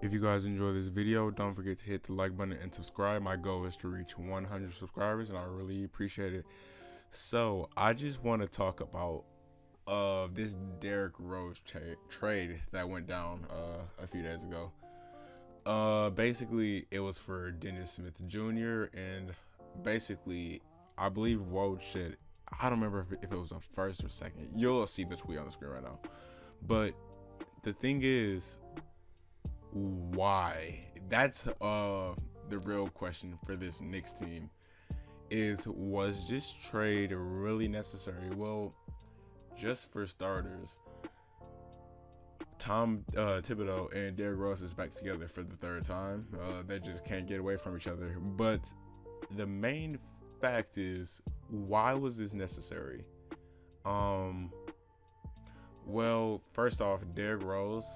If you guys enjoy this video, don't forget to hit the like button and subscribe. My goal is to reach 100 subscribers, and I really appreciate it. So I just want to talk about this Derrick Rose trade that went down a few days ago. Basically, it was for Dennis Smith Jr. and basically, I believe Woj said, I don't remember if it was a first or second. You'll see the tweet on the screen right now. But the thing is, why? That's the real question for this Knicks team. Was this trade really necessary? Well, just for starters, Tom Thibodeau and Derrick Rose is back together for the third time. They just can't get away from each other. But the main fact is, why was this necessary? Well, first off, Derrick Rose,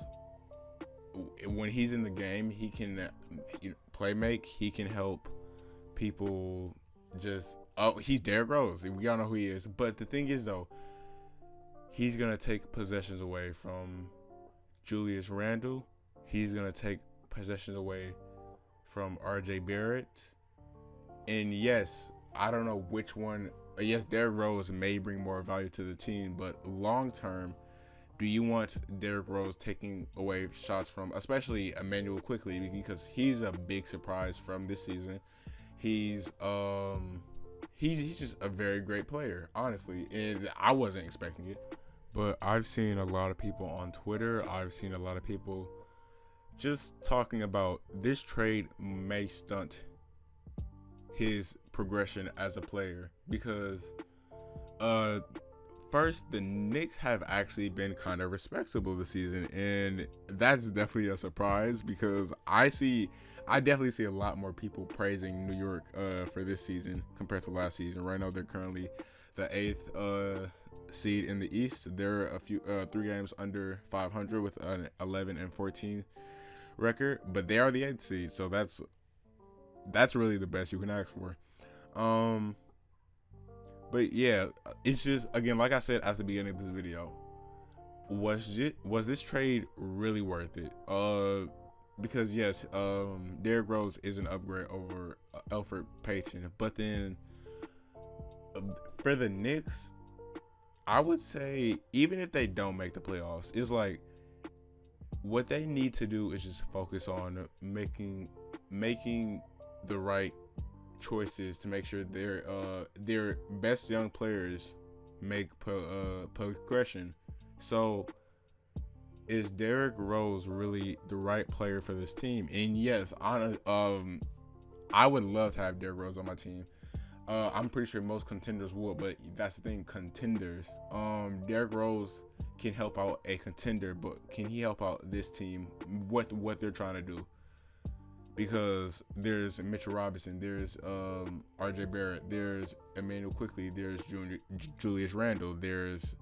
when he's in the game, he can play make. He can help people. He's Derrick Rose. We all know who he is. But the thing is, though, he's gonna take possessions away from Julius Randle. He's gonna take possessions away from R.J. Barrett. And yes, I don't know which one. Yes, Derrick Rose may bring more value to the team, but long term, do you want Derrick Rose taking away shots from, especially Emmanuel Quickly, because he's a big surprise from this season. He's just a very great player, honestly, and I wasn't expecting it. But I've seen a lot of people on Twitter. I've seen a lot of people just talking about this trade may stunt his progression as a player because first, the Knicks have actually been kind of respectable this season, and that's definitely a surprise because I definitely see a lot more people praising New York for this season compared to last season. Right now, they're currently the 8th seed in the East. They're a few 3 games under 500 with an 11-14 record, but they are the 8th seed, so that's really the best you can ask for. But yeah, it's just, again, like I said at the beginning of this video, was this trade really worth it? Because yes, Derrick Rose is an upgrade over Elfrid Payton, but then for the Knicks, I would say even if they don't make the playoffs, it's like what they need to do is just focus on making the right choices to make sure their best young players make progression. So is Derrick Rose really the right player for this team? And yes, I would love to have Derrick Rose on my team. I'm pretty sure most contenders would, but that's the thing, contenders. Derrick Rose can help out a contender, but can he help out this team? What they're trying to do? Because there's Mitchell Robinson, there's R.J. Barrett, there's Emmanuel Quickly, there's Julius Randle, there's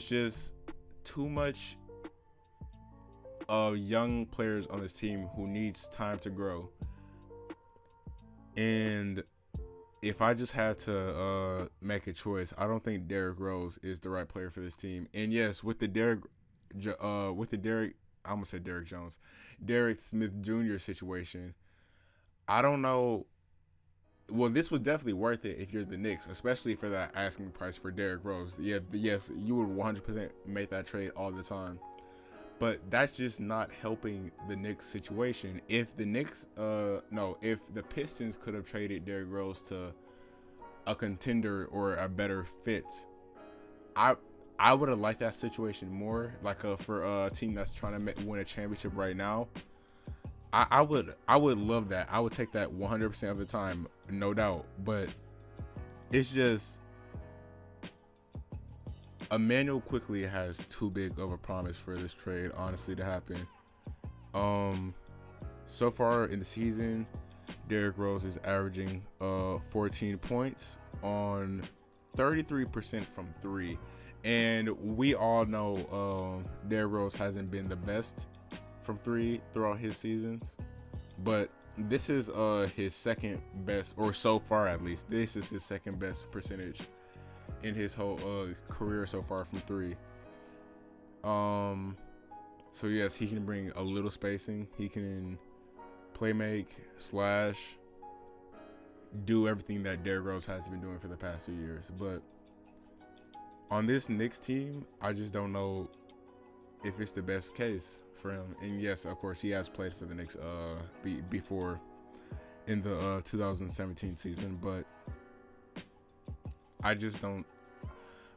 just too much young players on this team who needs time to grow. And if I just had to make a choice, I don't think Derrick Rose is the right player for this team. And yes, with the Derrick, I'm gonna say Derrick Jones, Derrick Smith Jr. situation, I don't know. Well, this was definitely worth it if you're the Knicks, especially for that asking price for Derrick Rose. Yeah, yes, you would 100% make that trade all the time. But that's just not helping the Knicks situation. If the if the Pistons could have traded Derrick Rose to a contender or a better fit, I would have liked that situation more. Like for a team that's trying to win a championship right now, I would love that. I would take that 100% of the time, no doubt. But it's just Emmanuel Quickly has too big of a promise for this trade, honestly, to happen. So far in the season, Derrick Rose is averaging 14 points on 33% from 3. And we all know Derrick Rose hasn't been the best from 3 throughout his seasons. But this is his second best, or so far at least, this is his second best percentage in his whole career so far from 3. So yes, he can bring a little spacing. He can play make, slash, do everything that Derrick Rose has been doing for the past few years. But on this Knicks team, I just don't know if it's the best case for him. And yes, of course, he has played for the Knicks before in the 2017 season, but I just don't.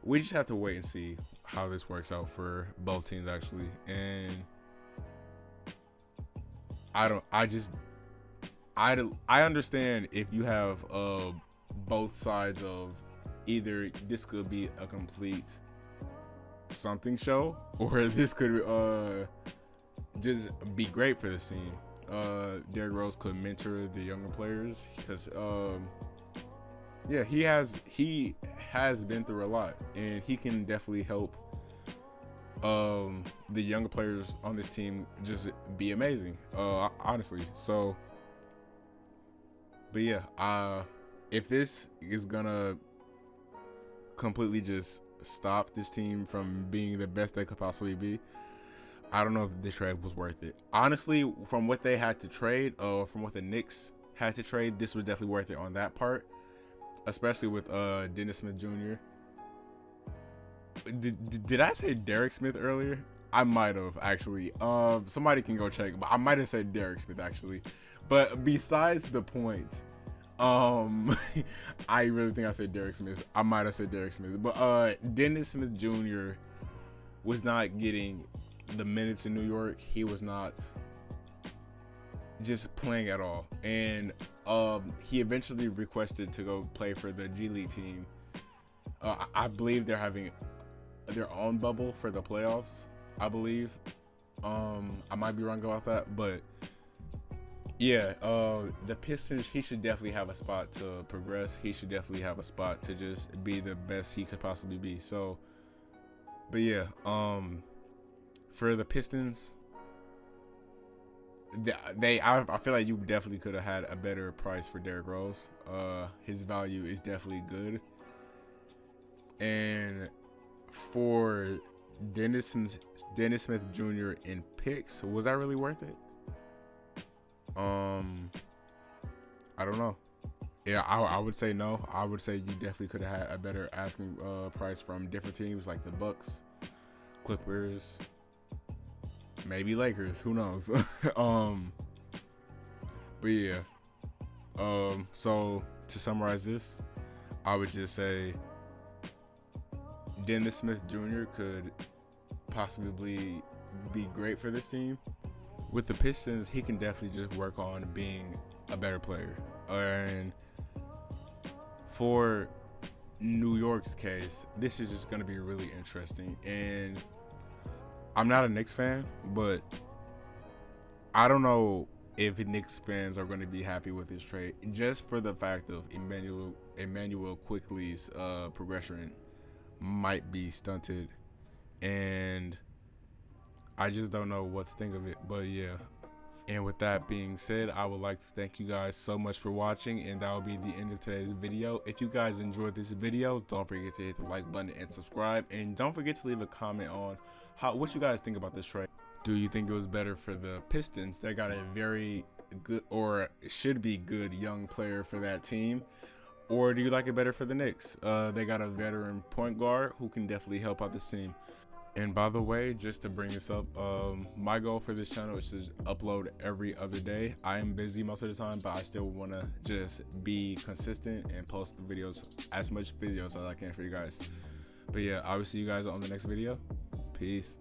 We just have to wait and see how this works out for both teams, actually. And I understand if you have both sides of either this could be a complete something show, or this could just be great for this team. Derrick Rose could mentor the younger players because yeah, he has been through a lot, and he can definitely help the younger players on this team just be amazing, honestly. So, but yeah, if this is gonna completely just stop this team from being the best they could possibly be, I don't know if the trade was worth it. Honestly, from what they had to trade, from what the Knicks had to trade, this was definitely worth it on that part, especially with Dennis Smith Jr. Did I say Derrick Smith earlier? I might have, actually. Somebody can go check, but I might have said Derrick Smith, actually. But besides the point, I really think I said Derrick Smith. I might have said Derrick Smith. But Dennis Smith Jr. was not getting the minutes in New York. He was not just playing at all. And he eventually requested to go play for the G League team. I believe they're having their own bubble for the playoffs, I believe. I might be wrong about that, but yeah, the Pistons, he should definitely have a spot to progress. He should definitely have a spot to just be the best he could possibly be. So, but yeah, for the Pistons, I feel like you definitely could have had a better price for Derrick Rose. His value is definitely good. And for Dennis Smith Jr. in picks, was that really worth it? I don't know. Yeah, I would say no. I would say you definitely could have had a better asking price from different teams like the Bucks, Clippers, maybe Lakers. Who knows? But yeah. So to summarize this, I would just say Dennis Smith Jr. could possibly be great for this team. With the Pistons, he can definitely just work on being a better player. And for New York's case, this is just going to be really interesting. And I'm not a Knicks fan, but I don't know if Knicks fans are going to be happy with this trade, just for the fact of Emmanuel Quickly's progression might be stunted, and I just don't know what to think of it. But yeah, and with that being said, I would like to thank you guys so much for watching, and that will be the end of today's video. If you guys enjoyed this video, don't forget to hit the like button and subscribe, and don't forget to leave a comment on what you guys think about this trade. Do you think it was better for the Pistons? They got a very good, or should be good, young player for that team. Or do you like it better for the Knicks? They got a veteran point guard who can definitely help out this team. And by the way, just to bring this up, my goal for this channel is to upload every other day. I am busy most of the time, but I still want to just be consistent and post the videos, as much videos as I can for you guys. But yeah, I will see you guys on the next video. Peace.